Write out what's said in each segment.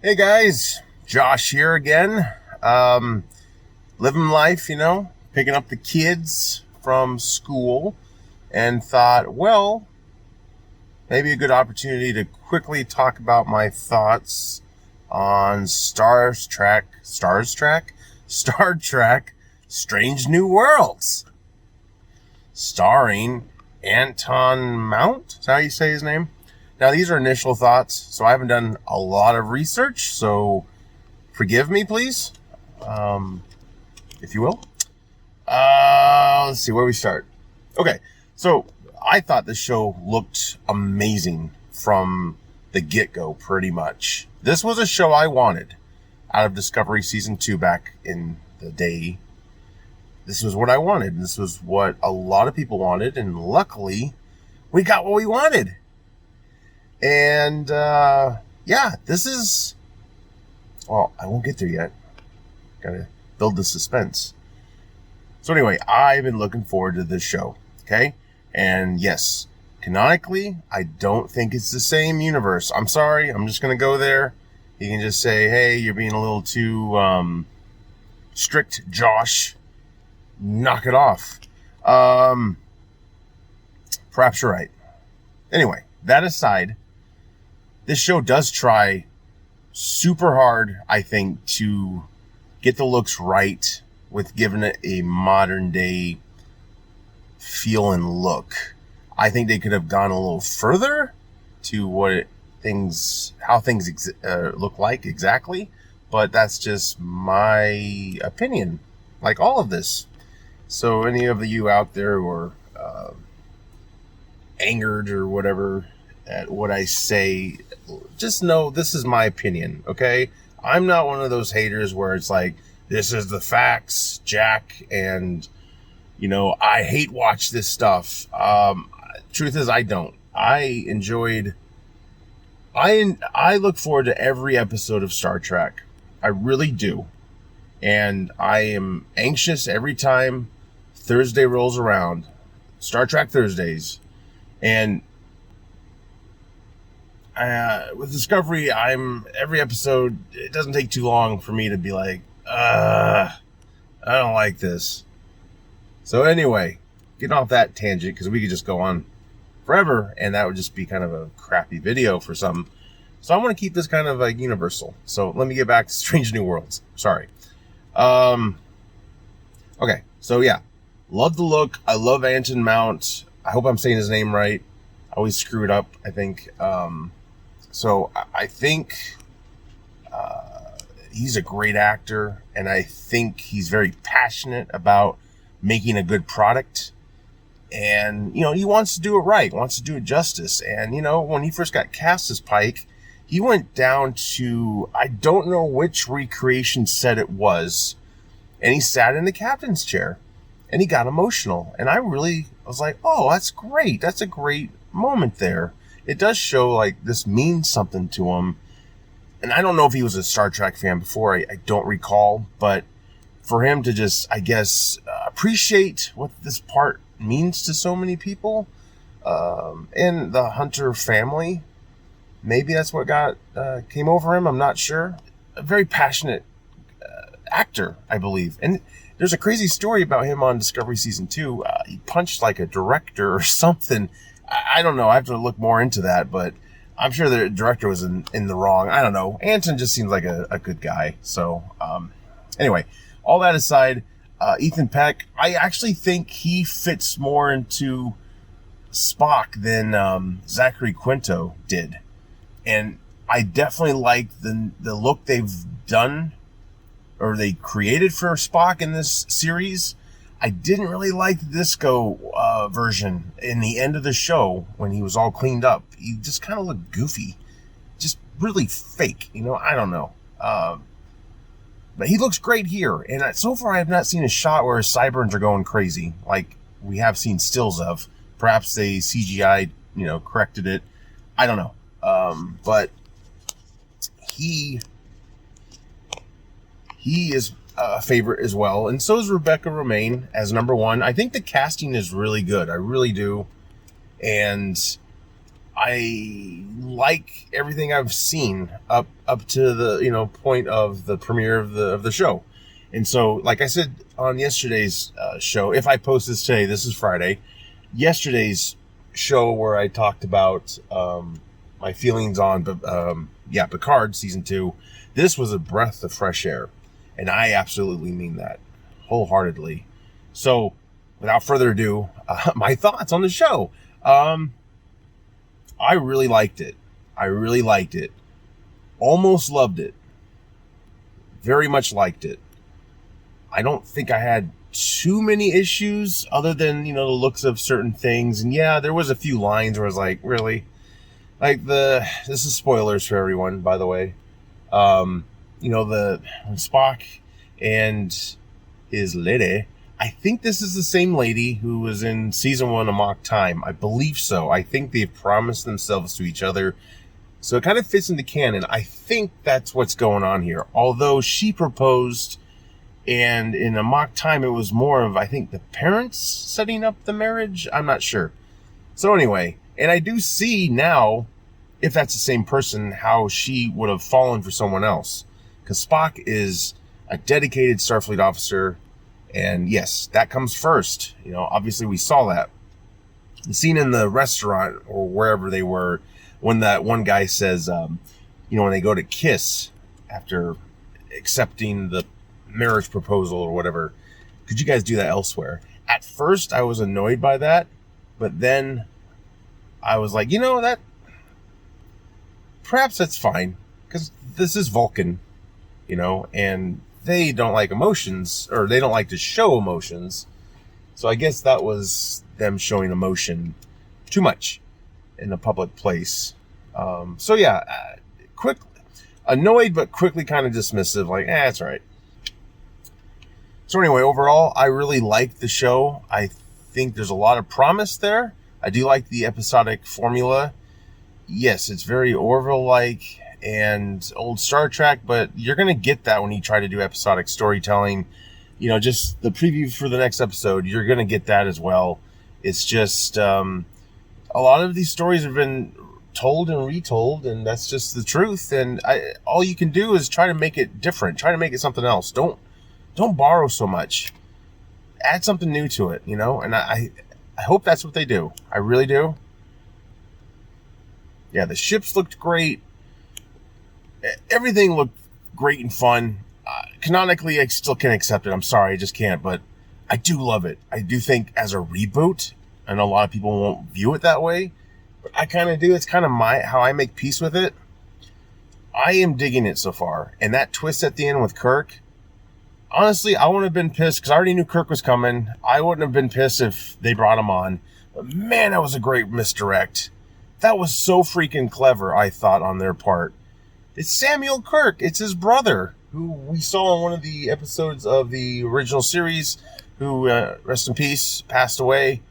Hey guys, Josh here again. Living life, picking up the kids from school, and thought, well, maybe a good opportunity to quickly talk about my thoughts on Star Trek, Strange New Worlds, starring Anton Mount. Is that how you say his name? Now, these are initial thoughts, so I haven't done a lot of research, so forgive me, please, if you will. Let's see, where we start. Okay, so I thought the show looked amazing from the get-go, pretty much. This was a show I wanted out of Discovery Season 2 back in the day. This was what I wanted. This was what a lot of people wanted, and luckily, we got what we wanted. And, this is, well, I won't get there yet. Gotta build the suspense. So anyway, I've been looking forward to this show, okay? And yes, canonically, I don't think it's the same universe. I'm sorry, I'm just gonna go there. You can just say, hey, you're being a little too, strict, Josh. Knock it off. Perhaps you're right. Anyway, that aside, this show does try super hard, I think, to get the looks right with giving it a modern day feel and look. I think they could have gone a little further to how things look like exactly, but that's just my opinion, like all of this. So any of you out there who are angered or whatever at what I say, just know this is my opinion, okay? I'm not one of those haters where it's like, this is the facts, Jack, and, I hate watch this stuff. Truth is, I don't. I look forward to every episode of Star Trek. I really do. And I am anxious every time Thursday rolls around. Star Trek Thursdays. And with Discovery, every episode, it doesn't take too long for me to be like, I don't like this. So anyway, getting off that tangent, because we could just go on forever, and that would just be kind of a crappy video for some. So I want to keep this kind of like universal. So let me get back to Strange New Worlds. Sorry. Okay, so yeah, love the look. I love Anton Mount. I hope I'm saying his name right. I always screw it up, I think. So I think he's a great actor, and I think he's very passionate about making a good product. And, he wants to do it right, wants to do it justice. And, when he first got cast as Pike, he went down to, I don't know which recreation set it was, and he sat in the captain's chair, and he got emotional. And I was like, oh, that's great. That's a great moment there. It does show like this means something to him. And I don't know if he was a Star Trek fan before. I don't recall. But for him to just, I guess, appreciate what this part means to so many people and the Hunter family, maybe that's what came over him. I'm not sure. A very passionate actor, I believe. And there's a crazy story about him on Discovery Season 2. He punched like a director or something. I don't know. I have to look more into that, but I'm sure the director was in the wrong. I don't know. Anton just seems like a good guy. So, anyway, all that aside, Ethan Peck, I actually think he fits more into Spock than Zachary Quinto did. And I definitely like the look they've done, or they created for Spock in this series. I didn't really like the disco version in the end of the show when he was all cleaned up. He just kind of looked goofy. Just really fake, I don't know. But he looks great here. And so far I have not seen a shot where his sideburns are going crazy like we have seen stills of. Perhaps they CGI, corrected it. I don't know. But he is a favorite as well, and so is Rebecca Romijn as number one. I think the casting is really good. I really do. And I like everything I've seen up to the point of the premiere of the show. And so, like I said on yesterday's show, if I post this today, this is Friday. Yesterday's show where I talked about my feelings on Picard season 2. This was a breath of fresh air, and I absolutely mean that wholeheartedly. So, without further ado, my thoughts on the show. I really liked it. Almost loved it. Very much liked it. I don't think I had too many issues other than, the looks of certain things. And yeah, there was a few lines where I was like, really? Like this is spoilers for everyone, by the way. The Spock and his lady, I think this is the same lady who was in season 1 of Mock Time. I believe so. I think they've promised themselves to each other. So it kind of fits into canon. I think that's what's going on here. Although she proposed, and in a Mock Time, it was more of, I think, the parents setting up the marriage. I'm not sure. So anyway, and I do see now, if that's the same person, how she would have fallen for someone else. Because Spock is a dedicated Starfleet officer. And yes, that comes first. Obviously we saw that. The scene in the restaurant or wherever they were, when that one guy says, when they go to kiss after accepting the marriage proposal or whatever, could you guys do that elsewhere? At first I was annoyed by that, but then I was like, that perhaps that's fine, because this is Vulcan, and they don't like emotions, or they don't like to show emotions. So I guess that was them showing emotion too much in a public place. Quick, annoyed, but quickly kind of dismissive, like, it's all right. So anyway, overall, I really like the show. I think there's a lot of promise there. I do like the episodic formula. Yes, it's very Orville-like and old Star Trek, but you're going to get that when you try to do episodic storytelling. Just the preview for the next episode, you're going to get that as well. It's just a lot of these stories have been told and retold, and that's just the truth. And all you can do is try to make it different. Try to make it something else. Don't borrow so much. Add something new to it, and I hope that's what they do. I really do. Yeah, the ships looked great. Everything looked great and fun. Canonically, I still can't accept it. I'm sorry, I just can't. But I do love it. I do think as a reboot, I know a lot of people won't view it that way, but I kind of do. It's kind of how I make peace with it. I am digging it so far. And that twist at the end with Kirk, honestly, I wouldn't have been pissed because I already knew Kirk was coming. I wouldn't have been pissed if they brought him on. But man, that was a great misdirect. That was so freaking clever, I thought, on their part. It's Samuel Kirk. It's his brother, who we saw in one of the episodes of the original series, who, rest in peace, passed away.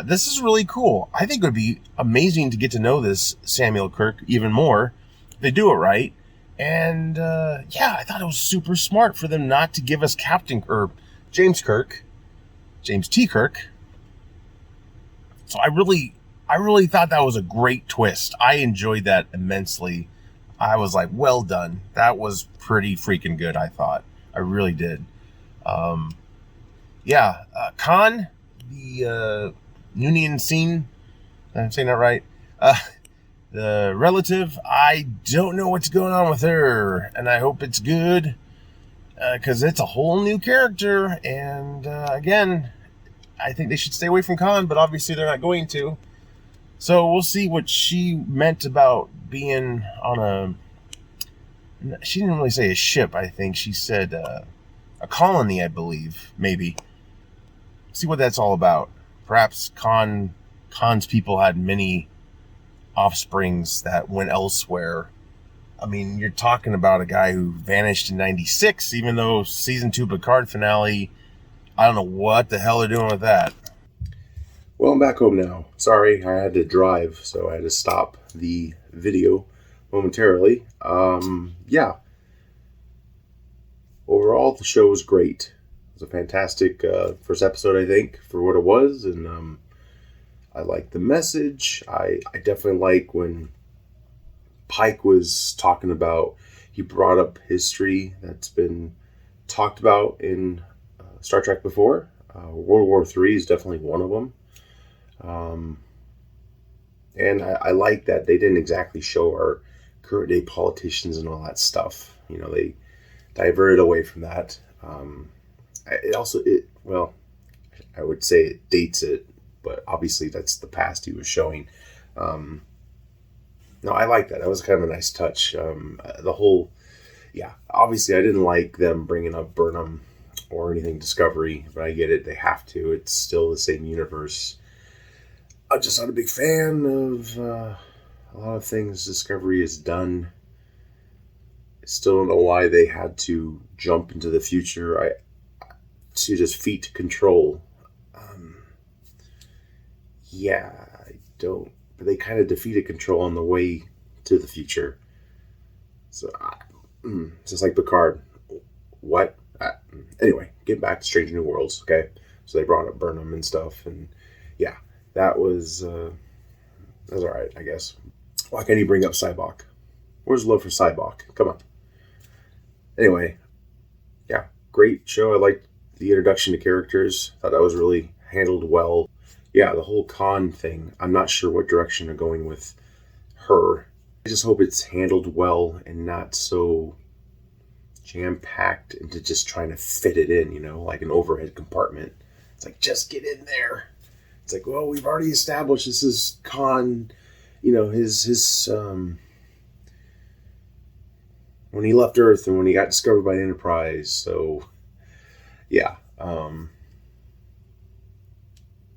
This is really cool. I think it would be amazing to get to know this Samuel Kirk even more. If they do it right. And, I thought it was super smart for them not to give us James T. Kirk. So I really thought that was a great twist. I enjoyed that immensely. I was like, well done. That was pretty freaking good, I thought. I really did. Khan, the Noonien scene, I'm saying that right? The relative, I don't know what's going on with her, and I hope it's good, because it's a whole new character, and again, I think they should stay away from Khan, but obviously they're not going to. So we'll see what she meant about being on she didn't really say a ship, I think. She said a colony, I believe, maybe. See what that's all about. Perhaps Khan's people had many offsprings that went elsewhere. I mean, you're talking about a guy who vanished in 96, even though season 2 Picard finale, I don't know what the hell they're doing with that. Well, I'm back home now. Sorry, I had to drive, so I had to stop the video momentarily. Overall, the show was great. It was a fantastic first episode, I think, for what it was, and I like the message. I definitely like when Pike was talking about, he brought up history that's been talked about in Star Trek before. World War III is definitely one of them. And I like that they didn't exactly show our current day politicians and all that stuff. You know, they diverted away from that. Well, I would say it dates it, but obviously that's the past he was showing. No, I like that. That was kind of a nice touch. Obviously I didn't like them bringing up Burnham or anything Discovery, but I get it. They have to. It's still the same universe. I'm just not a big fan of a lot of things Discovery has done. I still don't know why they had to jump into the future. To just feat control. I don't. But they kind of defeated control on the way to the future. So, just like Picard. What? Anyway, get back to Strange New Worlds, okay? So they brought up Burnham and stuff, and yeah, that was alright, I guess. Why can't he bring up Sybok? Where's love for Sybok? Come on. Anyway, yeah, great show. I liked the introduction to characters. Thought that was really handled well. Yeah, the whole Khan thing, I'm not sure what direction they're going with her. I just hope it's handled well and not so jam-packed into just trying to fit it in, like an overhead compartment. It's like, just get in there. It's like, well, we've already established this is Khan, his when he left Earth and when he got discovered by the Enterprise. So, yeah.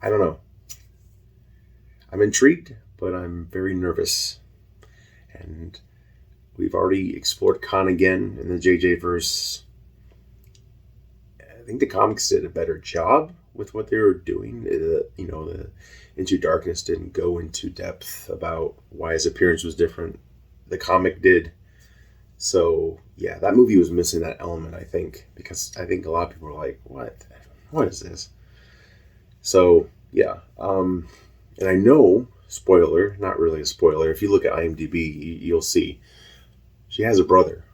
I don't know. I'm intrigued, but I'm very nervous. And we've already explored Khan again in the JJ verse. I think the comics did a better job with what they were doing. The Into Darkness didn't go into depth about why his appearance was different. The comic did. So, yeah, that movie was missing that element, I think, because I think a lot of people were like, what is this? So, yeah. And I know, spoiler, not really a spoiler, if you look at IMDb, you'll see she has a brother.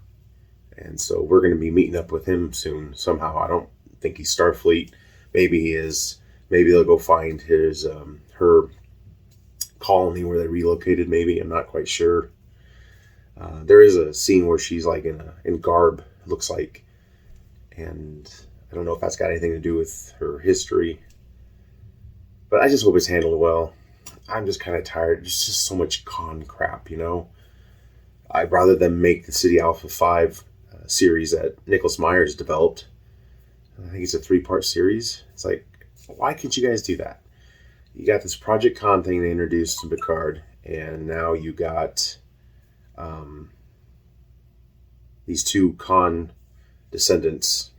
And so we're going to be meeting up with him soon somehow. I don't think he's Starfleet. Maybe he is. Maybe they'll go find his her colony where they relocated, maybe. I'm not quite sure. There is a scene where she's like in garb, it looks like. And I don't know if that's got anything to do with her history. But I just hope it's handled well. I'm just kind of tired. There's just so much Khan crap, I'd rather them make the City Alpha 5 series that Nicholas Myers developed. I think it's a 3-part series. It's like, why can't you guys do that? You got this Project Khan thing they introduced in Picard, and now you got these 2 Khan descendants,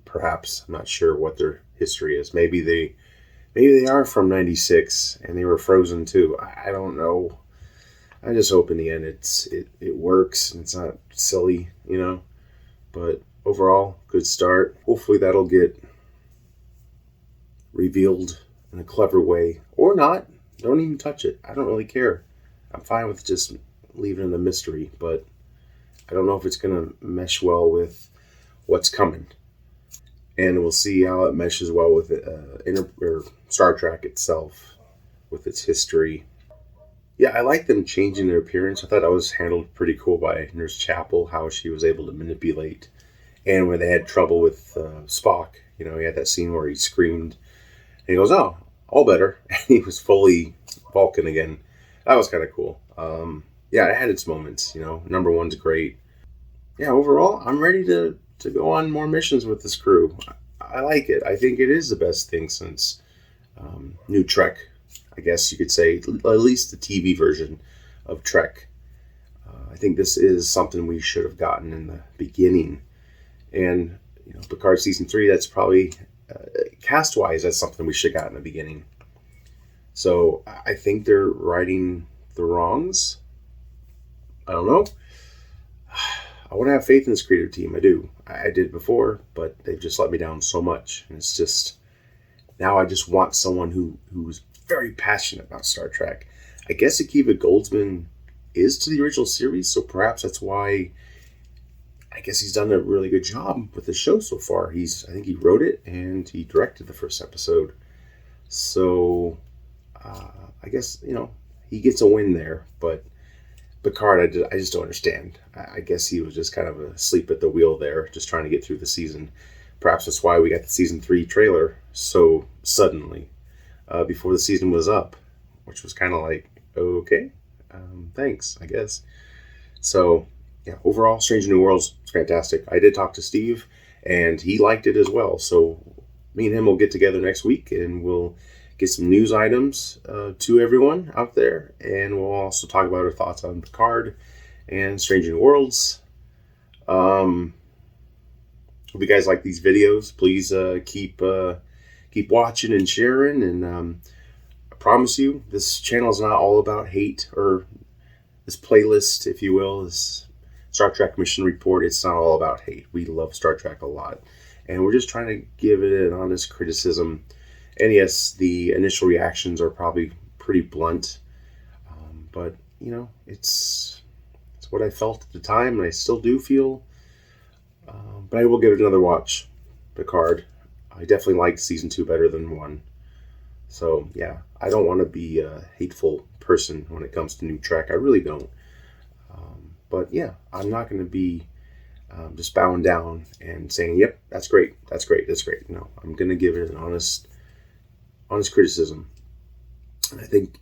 perhaps. I'm not sure what their history is. Maybe they are from 96 and they were frozen too. I don't know. I just hope in the end it works and it's not silly, But overall, good start. Hopefully that'll get revealed in a clever way. Or not. Don't even touch it. I don't really care. I'm fine with just leaving it a mystery, but I don't know if it's going to mesh well with what's coming. And we'll see how it meshes well with Star Trek itself, with its history. Yeah, I like them changing their appearance. I thought that was handled pretty cool by Nurse Chapel, how she was able to manipulate. And when they had trouble with Spock, he had that scene where he screamed. And he goes, oh, all better. And he was fully Vulcan again. That was kind of cool. Yeah, it had its moments, Number 1's great. Yeah, overall, I'm ready to go on more missions with this crew. I like it. I think it is the best thing since New Trek, I guess you could say, at least the TV version of Trek. I think this is something we should have gotten in the beginning. And, Picard Season 3, that's probably, cast-wise, that's something we should have gotten in the beginning. So I think they're righting the wrongs. I don't know. I want to have faith in this creative team. I do. I did before, but they've just let me down so much. And it's just, now I just want someone who's very passionate about Star Trek. I guess Akiva Goldsman is to the original series, so perhaps that's why I guess he's done a really good job with the show so far. I think he wrote it and he directed the first episode. So I guess, he gets a win there, but Picard, I just don't understand. I guess he was just kind of asleep at the wheel there, just trying to get through the season. Perhaps that's why we got the season 3 trailer so suddenly, before the season was up, which was kind of like, okay, thanks, I guess. So, yeah, overall, Strange New Worlds is fantastic. I did talk to Steve, and he liked it as well. So me and him will get together next week, and we'll get some news items to everyone out there, and we'll also talk about our thoughts on Picard and Strange New Worlds. Hope you guys like these videos. Please keep watching and sharing, and I promise you, this channel is not all about hate, or this playlist, if you will, this Star Trek Mission Report. It's not all about hate. We love Star Trek a lot, and we're just trying to give it an honest criticism. And yes, the initial reactions are probably pretty blunt, but it's what I felt at the time, and I still do feel. But I will give it another watch, Picard. I definitely like season 2 better than 1. So yeah, I don't want to be a hateful person when it comes to new Trek. I really don't. But yeah, I'm not going to be just bowing down and saying, "Yep, that's great, that's great, that's great." No, I'm going to give it an honest criticism. And I think,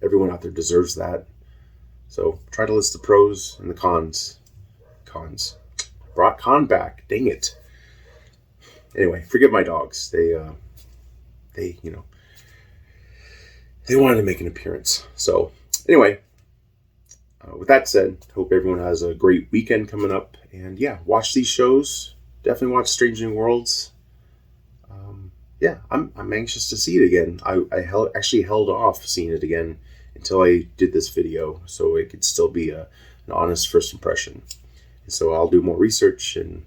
everyone out there deserves that. So try to list the pros and the cons. Brought con back. Dang it. Anyway, forgive my dogs. They wanted to make an appearance. So anyway, with that said, hope everyone has a great weekend coming up. And yeah, watch these shows. Definitely watch Strange New Worlds. Yeah, I'm anxious to see it again. I actually held off seeing it again until I did this video, so it could still be an honest first impression. And so I'll do more research, and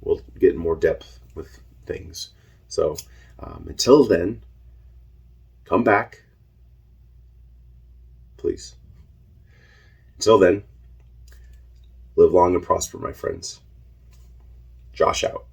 we'll get in more depth with things. So until then, come back, please. Until then, live long and prosper, my friends. Josh out.